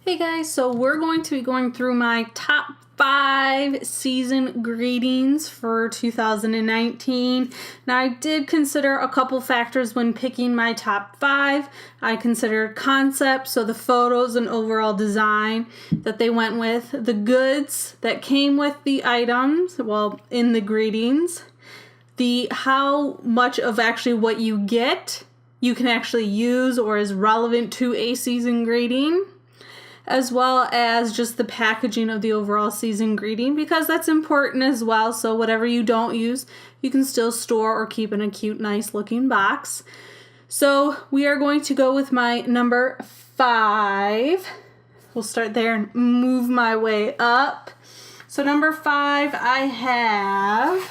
Hey guys, so we're going to be going through my top 5 season greetings for 2019. Now I did consider a couple factors when picking my top 5. I considered concept, so the photos and overall design that they went with, the goods that came with the items, well, in the greetings, the how much of actually what you get you can actually use or is relevant to a season greeting, as well as just the packaging of the overall season greeting, because that's important as well. So whatever you don't use, you can still store or keep in a cute, nice looking box. So we are going to go with my number 5. We'll start there and move my way up. So number 5, I have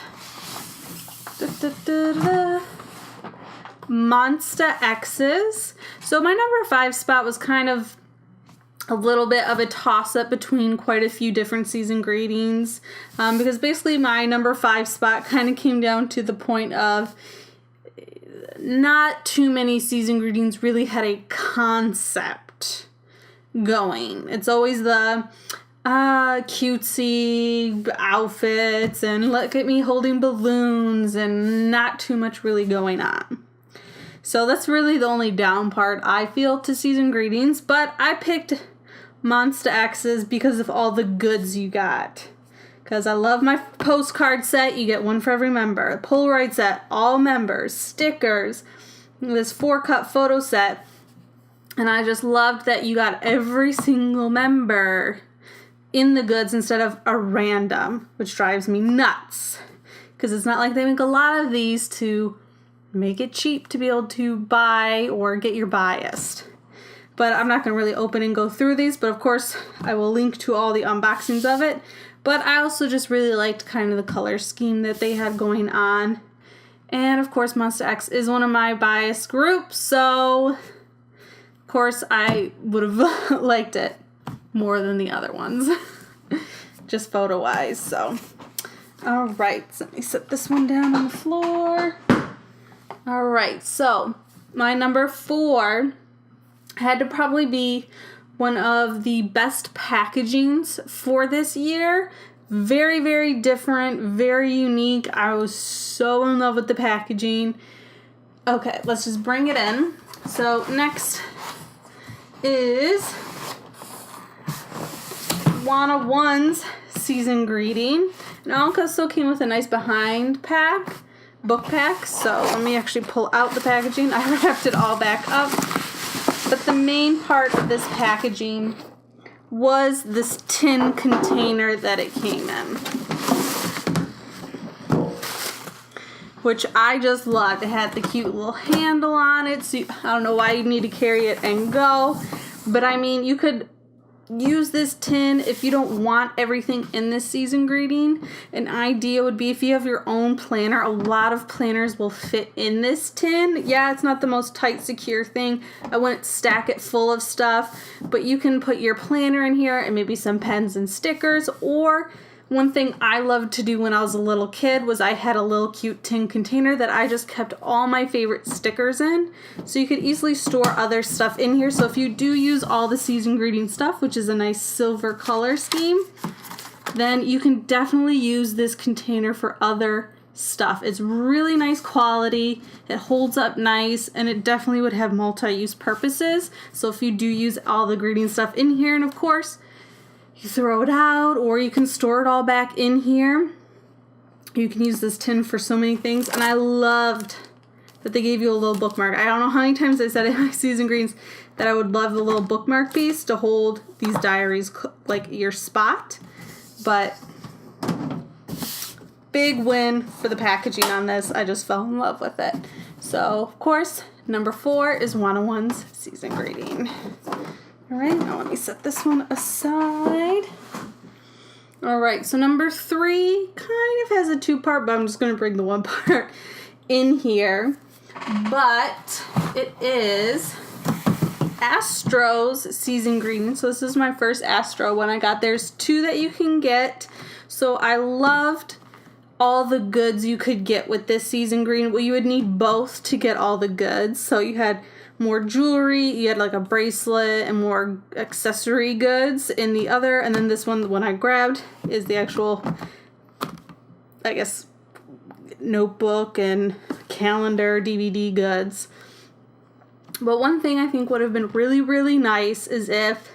Monsta X's. So my number 5 spot was kind of a little bit of a toss-up between quite a few different season greetings, because basically my number 5 spot kind of came down to the point of not too many season greetings really had a concept going. It's always the cutesy outfits and look at me holding balloons and not too much really going on. So that's really the only down part I feel to season greetings, but I picked Monsta X's because of all the goods you got. Because I love my postcard set. You get one for every member. Polaroid set, all members, stickers, this 4-cut photo set. And I just loved that you got every single member in the goods instead of a random, which drives me nuts. Because it's not like they make a lot of these to make it cheap to be able to buy or get your biased. But I'm not going to really open and go through these, but of course I will link to all the unboxings of it. But I also just really liked kind of the color scheme that they had going on. And of course Monsta X is one of my biased groups, so of course I would have liked it more than the other ones, just photo wise. So alright, so let me set this one down on the floor. Alright, so my number 4 had to probably be one of the best packagings for this year. Very, very different, very unique. I was so in love with the packaging. Okay, let's just bring it in. So next is Juana 1's season greeting. And it also came with a nice behind book pack. So let me actually pull out the packaging. I wrapped it all back up. But the main part of this packaging was this tin container that it came in, which I just loved. It had the cute little handle on it, so I don't know why you need to carry it and go, but I mean, you could use this tin if you don't want everything in this season greeting. An idea would be if you have your own planner, a lot of planners will fit in this tin. Yeah, it's not the most tight, secure thing. I wouldn't stack it full of stuff, but you can put your planner in here and maybe some pens and stickers. Or one thing I loved to do when I was a little kid was I had a little cute tin container that I just kept all my favorite stickers in. So you could easily store other stuff in here. So if you do use all the season greeting stuff, which is a nice silver color scheme, then you can definitely use this container for other stuff. It's really nice quality, it holds up nice, and it definitely would have multi-use purposes. So if you do use all the greeting stuff in here, and of course, you throw it out, or you can store it all back in here. You can use this tin for so many things, and I loved that they gave you a little bookmark. I don't know how many times I said in my season greetings that I would love the little bookmark piece to hold these diaries like your spot, but big win for the packaging on this. I just fell in love with it. So, of course, number 4 is Juana 1's season greeting. Alright, now let me set this one aside. Alright, so number 3 kind of has a 2-part, but I'm just going to bring the 1 part in here. But it is Astros season greeting. So this is my first Astro one I got. There's 2 that you can get. So I loved all the goods you could get with this season greeting. Well, you would need both to get all the goods. So you had more jewelry. You had like a bracelet and more accessory goods in the other. And then this one, the one I grabbed, is the actual, I guess, notebook and calendar, DVD goods. But one thing I think would have been really, really nice is if,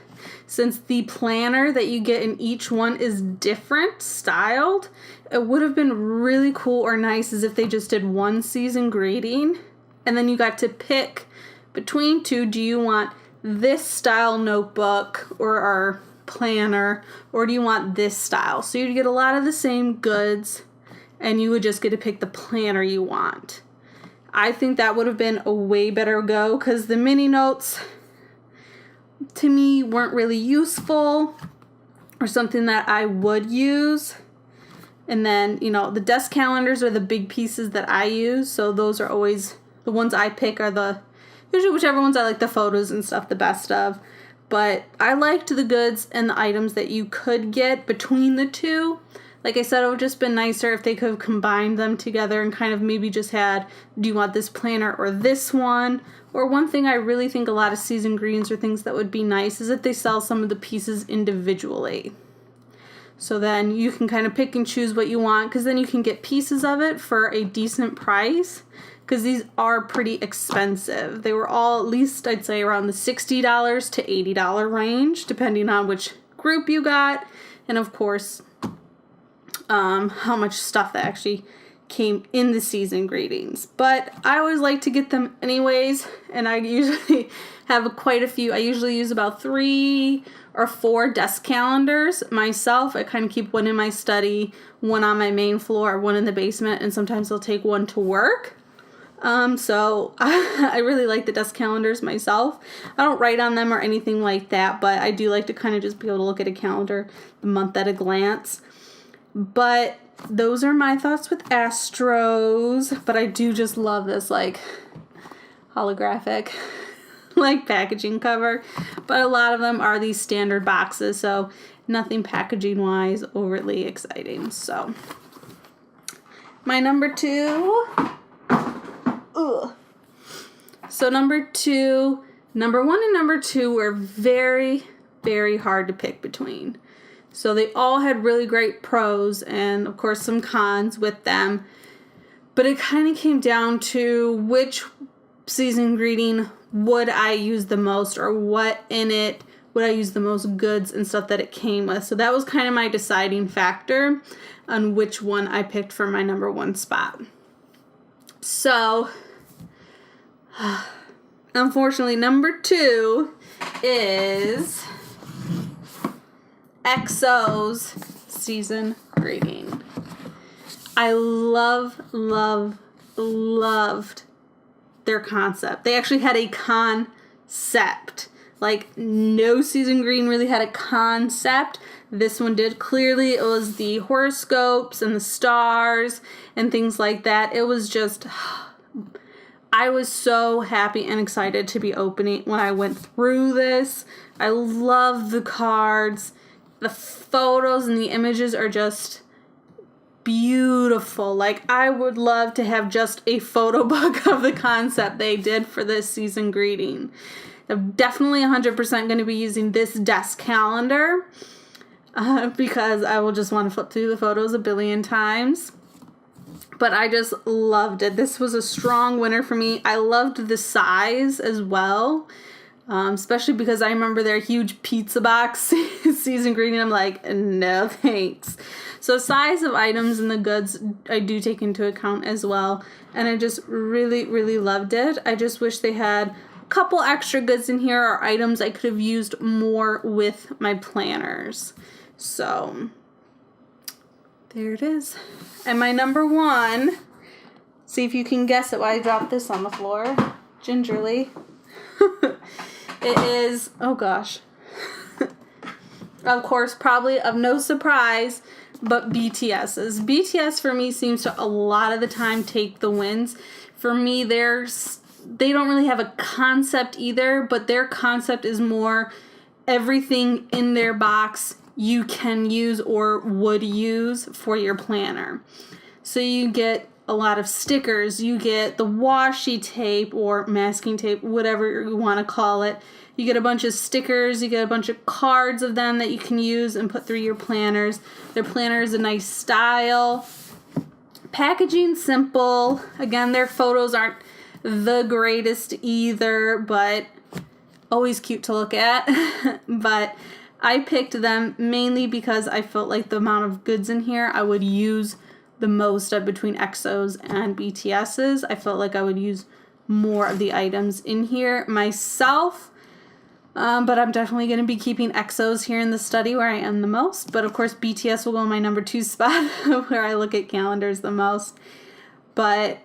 since the planner that you get in each one is different styled, it would have been really cool or nice as if they just did one season greeting and then you got to pick between two. Do you want this style notebook or our planner, or do you want this style? So you'd get a lot of the same goods and you would just get to pick the planner you want. I think that would have been a way better go, because the mini notes to me weren't really useful or something that I would use. And then, you know, the desk calendars are the big pieces that I use. So those are always the ones I pick, are the usually whichever ones I like the photos and stuff the best of. But I liked the goods and the items that you could get between the two. Like I said, it would have just been nicer if they could have combined them together and kind of maybe just had, do you want this planner or this one? Or one thing I really think a lot of season greens or things that would be nice is if they sell some of the pieces individually. So then you can kind of pick and choose what you want, because then you can get pieces of it for a decent price, because these are pretty expensive. They were all at least, I'd say, around the $60 to $80 range, depending on which group you got. And of course, how much stuff that actually came in the season greetings. But I always like to get them anyways, and I usually have quite a few. I usually use about 3 or 4 desk calendars myself. I kind of keep one in my study, one on my main floor, one in the basement, and sometimes I'll take one to work. So I really like the desk calendars myself. I don't write on them or anything like that, but I do like to kind of just be able to look at a calendar the month at a glance. But those are my thoughts with Astros. But I do just love this, like, holographic, like, packaging cover. But a lot of them are these standard boxes, so nothing packaging-wise overly exciting. So, my number 2. Ugh. So, number 1 and number 2 were very, very hard to pick between. So they all had really great pros and, of course, some cons with them. But it kind of came down to which season greeting would I use the most, or what in it would I use the most goods and stuff that it came with. So that was kind of my deciding factor on which one I picked for my number 1 spot. So, unfortunately, number 2 is XO's season greeting. I loved their concept. They actually had a concept. Like, no season greeting really had a concept. This one did. Clearly, it was the horoscopes and the stars and things like that. It was just, I was so happy and excited to be opening when I went through this. I love the cards. The photos and the images are just beautiful. Like, I would love to have just a photo book of the concept they did for this season greeting. I'm definitely 100% going to be using this desk calendar because I will just want to flip through the photos a billion times. But I just loved it. This was a strong winner for me. I loved the size as well. Especially because I remember their huge pizza box season greeting. I'm like, no thanks. So size of items and the goods I do take into account as well. And I just really, really loved it. I just wish they had a couple extra goods in here or items I could have used more with my planners. So there it is. And my number 1, see if you can guess it while I drop this on the floor gingerly. It is, oh gosh, of course, probably of no surprise, but BTS's. BTS for me seems to a lot of the time take the wins. For me, they don't really have a concept either, but their concept is more everything in their box you can use or would use for your planner. So you get a lot of stickers. You get the washi tape or masking tape, whatever you want to call it. You get a bunch of stickers, you get a bunch of cards of them that you can use and put through your planners. Their planner is a nice style. Packaging simple. Again, their photos aren't the greatest either, but always cute to look at. But I picked them mainly because I felt like the amount of goods in here I would use the most of between EXOs and BTSs. I felt like I would use more of the items in here myself. But I'm definitely going to be keeping EXOs here in the study where I am the most. But of course, BTS will go in my number 2 spot where I look at calendars the most. But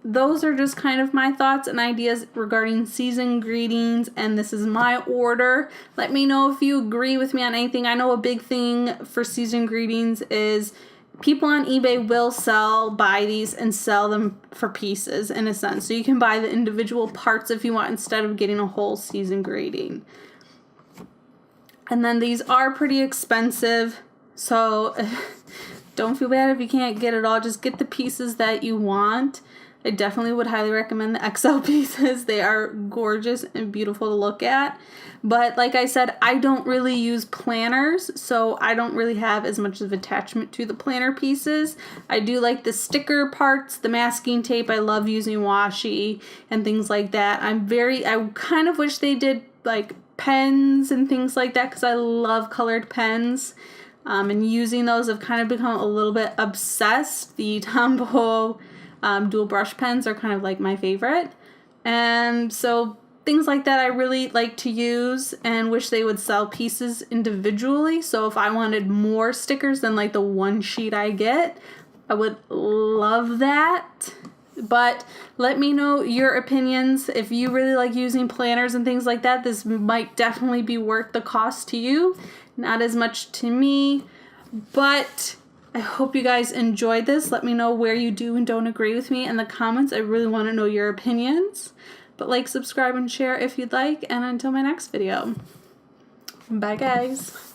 those are just kind of my thoughts and ideas regarding season greetings. And this is my order. Let me know if you agree with me on anything. I know a big thing for season greetings is people on eBay will buy these and sell them for pieces in a sense. So you can buy the individual parts if you want instead of getting a whole season greeting. And then these are pretty expensive. So don't feel bad if you can't get it all. Just get the pieces that you want. I definitely would highly recommend the XL pieces. They are gorgeous and beautiful to look at. But like I said, I don't really use planners, so I don't really have as much of attachment to the planner pieces. I do like the sticker parts, the masking tape. I love using washi and things like that. I kind of wish they did like pens and things like that because I love colored pens. And using those, I've kind of become a little bit obsessed. The Tombow dual brush pens are kind of like my favorite. And so things like that I really like to use and wish they would sell pieces individually. So if I wanted more stickers than like the one sheet I get, I would love that. But let me know your opinions. If you really like using planners and things like that, this might definitely be worth the cost to you. Not as much to me, but I hope you guys enjoyed this. Let me know where you do and don't agree with me in the comments. I really want to know your opinions. But like, subscribe, and share if you'd like. And until my next video. Bye, guys.